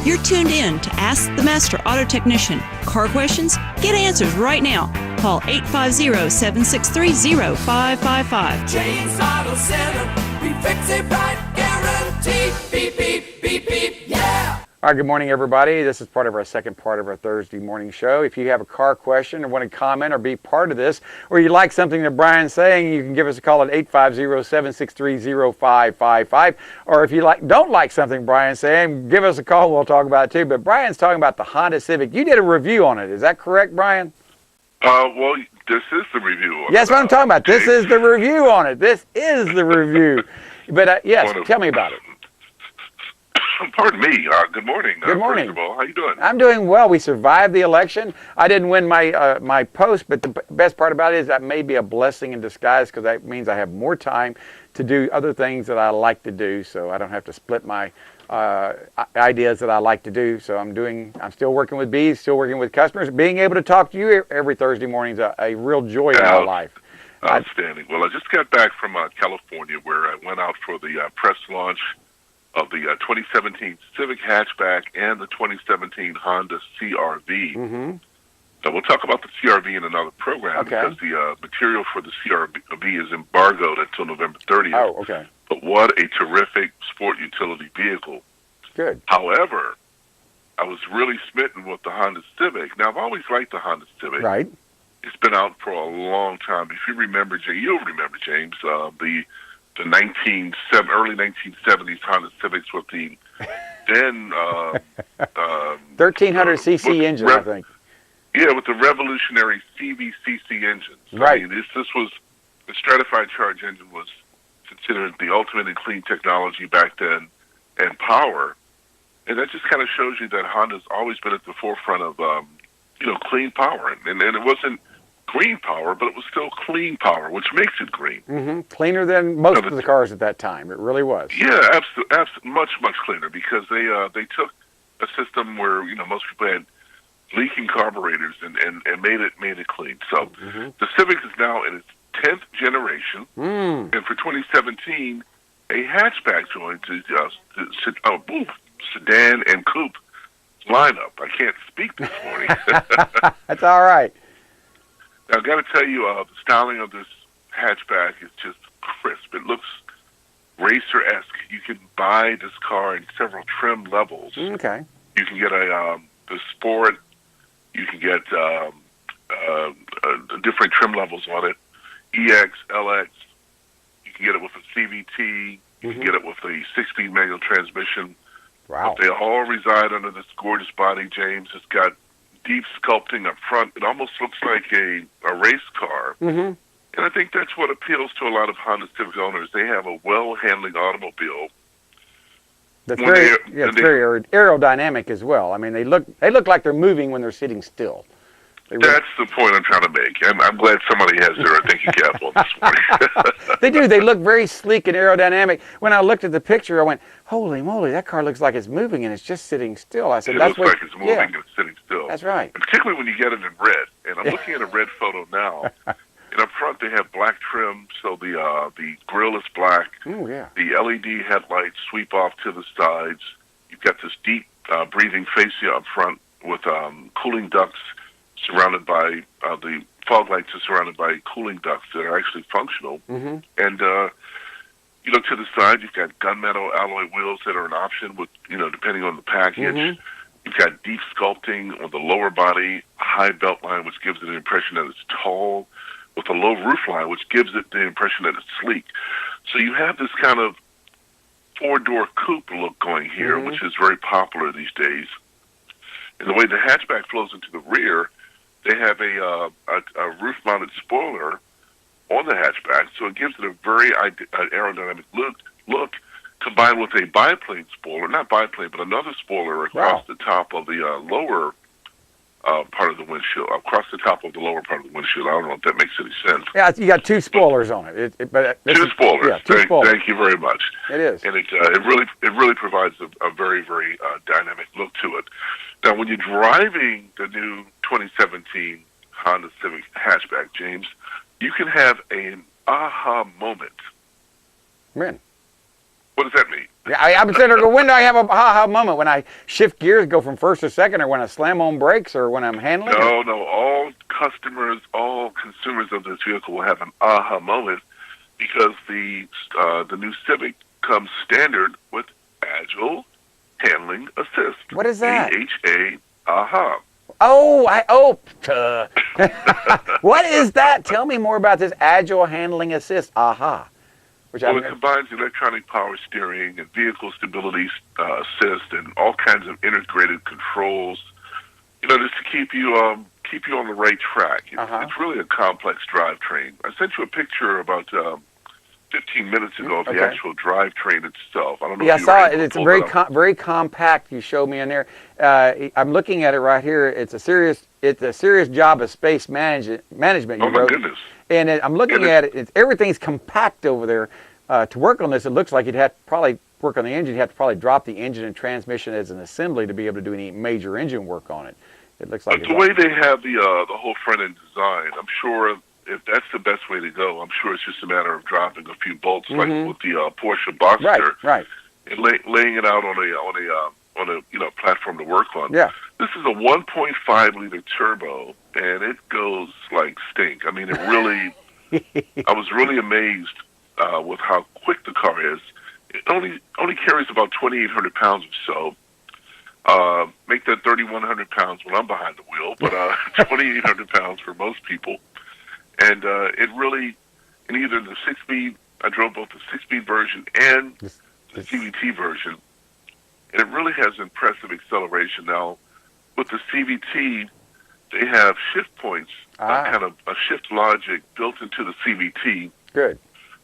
You're tuned in to Ask the Master Auto Technician. Car questions? Get answers right now. Call 850-763-0555. James Auto Center, we fix it right, guaranteed. Beep, beep, beep, beep, yeah. All right, good morning, everybody. This is part of our second part of our Thursday morning show. If you have a car question or want to comment or be part of this, or you like something that Brian's saying, you can give us a call at 850-763-0555. Or if you don't like something Brian's saying, give us a call and we'll talk about it too. But Brian's talking about the Honda Civic. You did a review on it. Is that correct, Brian? Well, this is the review. Yes, what I'm talking about. This is the review on it. This is the review. But yes, tell me about it. Pardon me. Good morning. Good morning. First of all, how you doing? I'm doing well. We survived the election. I didn't win my my post, but the best part about it is that may be a blessing in disguise because that means I have more time to do other things that I like to do, so I don't have to split my ideas that I like to do. So I'm still working with bees, still working with customers. Being able to talk to you every Thursday morning is a real joy in my life. Outstanding. Well, I just got back from California where I went out for the press launch of the 2017 Civic hatchback and the 2017 Honda CRV. Mm-hmm. So we'll talk about the CRV in another program because the material for the CRV is embargoed until November 30th. Oh, okay. But what a terrific sport utility vehicle. Good. However, I was really smitten with the Honda Civic. Now, I've always liked the Honda Civic. Right. It's been out for a long time. If you remember, you'll remember, James, the early 1970s Honda Civics with the then 1300cc engine, I think. Yeah, with the revolutionary CVCC engines. Right. I mean, this was the stratified charge engine was considered the ultimate in clean technology back then and power, and that just kind of shows you that Honda's always been at the forefront of clean power, and it wasn't green power, but it was still clean power, which makes it green. Mm-hmm. Cleaner than most of the cars at that time. It really was. Yeah, absolutely, much cleaner because they took a system where most people had leaking carburetors and made it clean. So the Civic is now in its 10th generation, and for 2017, a hatchback joined to sedan and coupe lineup. I can't speak this morning. That's all right. Now, I've got to tell you, the styling of this hatchback is just crisp. It looks racer-esque. You can buy this car in several trim levels. Okay. You can get the Sport. You can get different trim levels on it. EX, LX. You can get it with a CVT. You can get it with a 6-speed manual transmission. Wow. But they all reside under this gorgeous body, James. It's got deep sculpting up front. It almost looks like a race car. Mm-hmm. And I think that's what appeals to a lot of Honda Civic owners. They have a well-handling automobile. That's very aerodynamic as well. I mean, they look like they're moving when they're sitting still. That's the point I'm trying to make. I'm glad somebody has their thinking cap on this morning. They do. They look very sleek and aerodynamic. When I looked at the picture, I went, holy moly, that car looks like it's moving and it's just sitting still. I said, it looks like it's moving and it's sitting still. That's right. And particularly when you get it in red. And I'm looking at a red photo now. And up front, they have black trim, so the grille is black. Oh, yeah. The LED headlights sweep off to the sides. You've got this deep breathing fascia up front with cooling ducts surrounded by the fog lights are surrounded by cooling ducts that are actually functional. Mm-hmm. And you look to the side, you've got gunmetal alloy wheels that are an option with depending on the package. Mm-hmm. You've got deep sculpting on the lower body, a high belt line, which gives it an impression that it's tall, with a low roof line, which gives it the impression that it's sleek. So you have this kind of four-door coupe look going here, which is very popular these days. And the way the hatchback flows into the rear, they have a roof-mounted spoiler on the hatchback, so it gives it a very aerodynamic look combined with a biplane spoiler, not biplane, but another spoiler across the top of the lower part of the windshield, across the top of the lower part of the windshield. I don't know if that makes any sense. Yeah, you got two spoilers on it. Two spoilers. Yeah, two spoilers. Thank you very much. It is, and it really provides a very very dynamic look to it. Now, when you're driving the new 2017 Honda Civic hatchback, James, you can have an aha moment. Man, what does that mean? Yeah, I'm sitting there going, when do I have a aha moment? When I shift gears, go from first to second, or when I slam on brakes, or when I'm handling? No. All customers, all consumers of this vehicle will have an aha moment because the new Civic comes standard with Agile Handling Assist. What is that? AHA. Aha. What is that? Tell me more about this Agile Handling Assist. Aha. Well, it combines electronic power steering and vehicle stability assist and all kinds of integrated controls. Just to keep you on the right track. It's really a complex drivetrain. I sent you a picture about 15 minutes ago of the actual drivetrain itself. I don't know. Yeah, I saw it. It's very compact. You showed me in there. I'm looking at it right here. It's a serious job of space management. Oh my goodness! And I'm looking at it. Everything's compact over there. To work on this, it looks like you'd have to probably work on the engine. You'd have to probably drop the engine and transmission as an assembly to be able to do any major engine work on it. It looks like the way they have the whole front end design. I'm sure if that's the best way to go, I'm sure it's just a matter of dropping a few bolts like with the Porsche Boxster, right, and laying it out on a platform to work on. Yeah. This is a 1.5 liter turbo, and it goes like stink. I mean, it really. I was really amazed with how quick the car is. It only carries about 2,800 pounds or so. Make that 3,100 pounds when I'm behind the wheel, but 2,800 pounds for most people. And it really, in either the 6-speed, I drove both the 6-speed version and the CVT version, and it really has impressive acceleration. Now, with the CVT, they have shift points, kind of a shift logic built into the CVT. Good.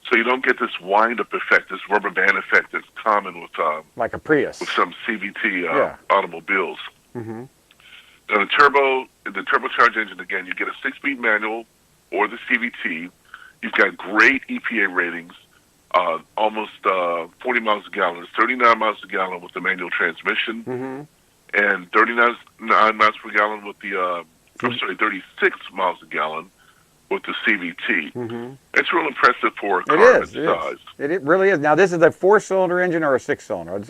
So you don't get this wind-up effect, this rubber band effect that's common with like a Prius, with some CVT automobiles. Mm-hmm. Now the turbocharged engine, again, you get a 6-speed manual or the CVT. You've got great EPA ratings, almost 40 miles a gallon. It's 39 miles a gallon with the manual transmission, and 39 miles per gallon with the 36 miles a gallon with the CVT. It's real impressive for a car of its size. It really is. Now, this is a 4-cylinder engine or a 6-cylinder?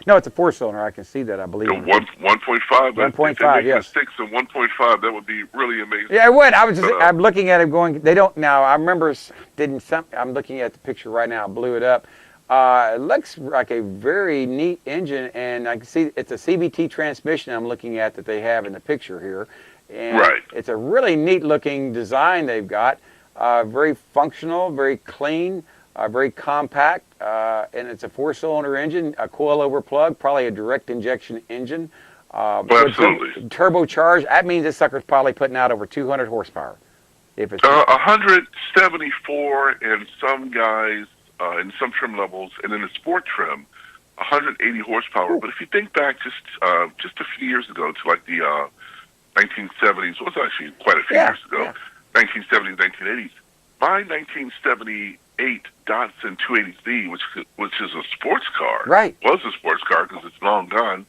No, it's a 4-cylinder. I can see that, I believe. 1.5. 1.5, yes. 6 and 1.5, that would be really amazing. Yeah, it would. I'm looking at it going, they don't, now, I remember, I'm looking at the picture right now, I blew it up. It looks like a very neat engine, and I can see it's a CVT transmission I'm looking at that they have in the picture here. And it's a really neat looking design they've got. Very functional, very clean, very compact, and it's a 4-cylinder engine, a coilover plug, probably a direct injection engine. Absolutely. Turbocharged. That means this sucker's probably putting out over 200 horsepower. If it's 174 in some guys, in some trim levels, and in the sport trim, 180 horsepower. Ooh. But if you think back just a few years ago to like the 1970s, well, it's actually quite a few years ago, 1970s, 1980s. My 1978 Datsun 280Z, which is a sports car, was a sports car because it's long gone,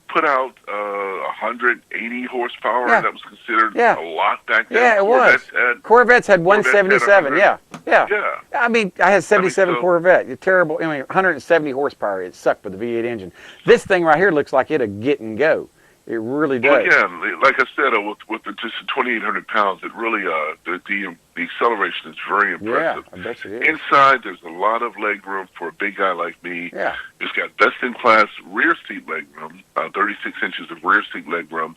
put out 180 horsepower, and that was considered a lot back then. Yeah, it was. Corvettes had 177, yeah. I mean, I had 77 Corvette. It's terrible. I mean, 170 horsepower. It sucked with the V8 engine. This thing right here looks like it'll get and go. It really does. Well, again, like I said, with just 2,800 pounds, it really the acceleration is very impressive. Yeah, I bet you it is. Inside, there's a lot of leg room for a big guy like me. Yeah, it's got best-in-class rear seat leg room, 36 inches of rear seat leg room,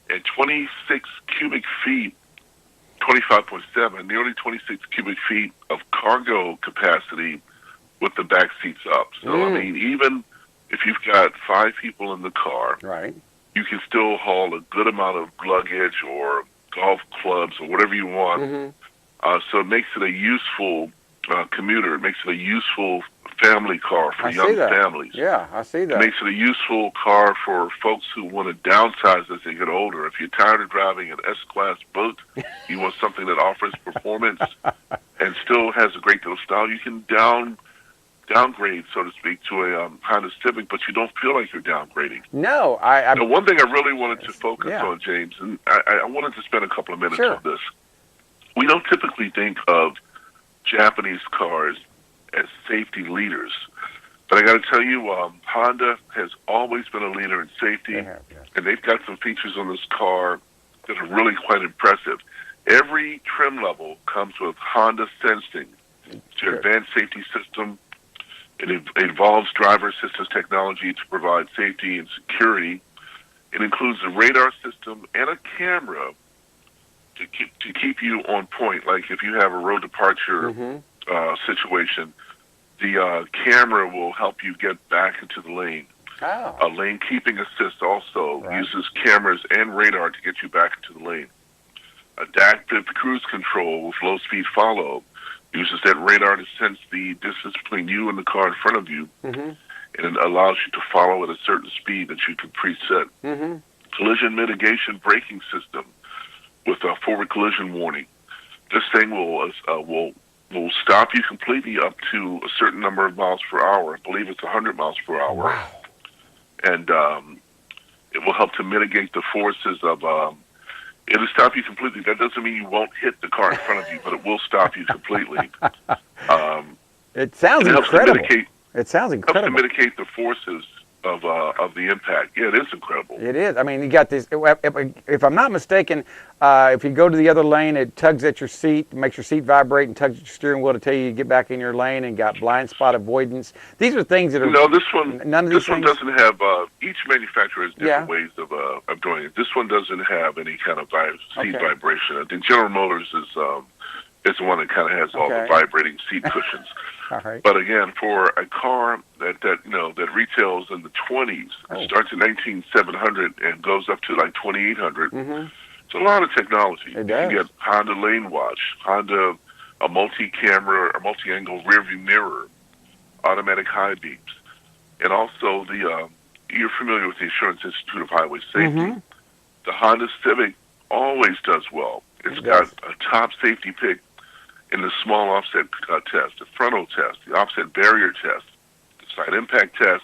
and 26 cubic feet, 25.7, nearly 26 cubic feet of cargo capacity with the back seats up. So I mean, even if you've got 5 people in the car, you can still haul a good amount of luggage or golf clubs or whatever you want. So it makes it a useful commuter. It makes it a useful family car for young families. Yeah, I see that. It makes it a useful car for folks who want to downsize as they get older. If you're tired of driving an S-Class boat, you want something that offers performance and still has a great deal of style, you can downgrade, so to speak, to a Honda Civic, but you don't feel like you're downgrading. No, one thing I really wanted to focus on, James, and I wanted to spend a couple of minutes on this. We don't typically think of Japanese cars as safety leaders, But I got to tell you, Honda has always been a leader in safety, They have, yes. and they've got some features on this car that are really quite impressive. Every trim level comes with Honda Sensing. It's your advanced safety system. It involves driver assistance technology to provide safety and security. It includes a radar system and a camera to keep you on point. Like if you have a road departure situation, the camera will help you get back into the lane. Oh. A lane keeping assist also uses cameras and radar to get you back into the lane. Adaptive cruise control with low-speed follow uses that radar to sense the distance between you and the car in front of you, and it allows you to follow at a certain speed that you can preset. Collision mitigation braking system with a forward collision warning. This thing will stop you completely up to a certain number of miles per hour. I believe it's 100 miles per hour. Wow. And it will help to mitigate the forces of... it'll stop you completely. That doesn't mean you won't hit the car in front of you, but it will stop you completely. It sounds incredible. It sounds incredible. Helps to mitigate the forces of the impact. Yeah, it is incredible. It is. I mean, you got this. If I'm not mistaken, if you go to the other lane, it tugs at your seat, makes your seat vibrate, and tugs at your steering wheel to tell you to get back in your lane, and got blind spot avoidance. These are things that are. No, this one. None of these this one things? doesn't have. Each manufacturer has different ways of doing it. This one doesn't have any kind of seat vibration. I think General Motors is the one that kind of has all the vibrating seat cushions. All right. But again, for a car that retails in the 20s, it starts at $19,700 and goes up to like $2,800. It's a lot of technology. It does. You get Honda Lane Watch, Honda a multi-camera, a multi-angle rearview mirror, automatic high beams, and also you're familiar with the Insurance Institute of Highway Safety. The Honda Civic always does well. It's got a top safety pick in the small offset test, the frontal test, the offset barrier test, the side impact test,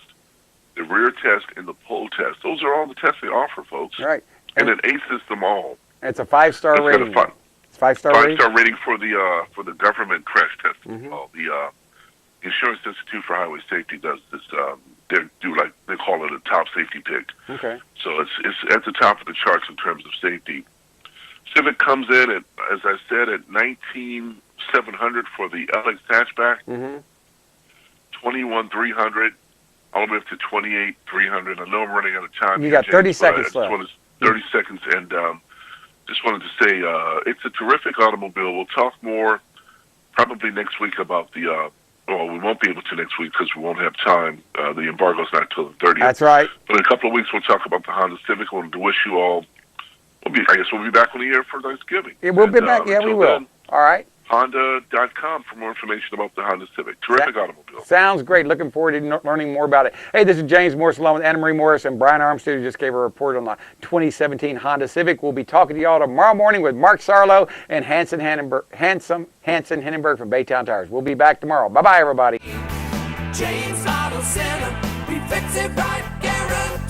the rear test, and the pole test. Those are all the tests they offer, folks. Right. And it aces them all. It's a 5-star rating. It's 5-star rating. 5-star rating for the government crash test. The Insurance Institute for Highway Safety does this. They call it a top safety pick. Okay. So it's at the top of the charts in terms of safety. Civic comes in at, as I said, at $19,700 for the LX hatchback, $21,300, all the way up to $28,300. I know I'm running out of time. You got 30 seconds left. 30 seconds, and just wanted to say it's a terrific automobile. We'll talk more probably next week about the. Well, we won't be able to next week because we won't have time. The embargo's not until the 30th. That's right. But in a couple of weeks, we'll talk about the Honda Civic. I wanted to wish you all. I guess we'll be back on the air for Thanksgiving. Yeah, we'll be back. Yeah, we will. Then, all right. Honda.com for more information about the Honda Civic. Terrific automobile. Sounds great. Looking forward to learning more about it. Hey, this is James Morris along with Anna Marie Morris and Brian Armstead, who just gave a report on the 2017 Honda Civic. We'll be talking to y'all tomorrow morning with Mark Sarlo and Hanson Hindenburg from Baytown Tires. We'll be back tomorrow. Bye-bye, everybody. James Auto Center, we fix it right, guarantee.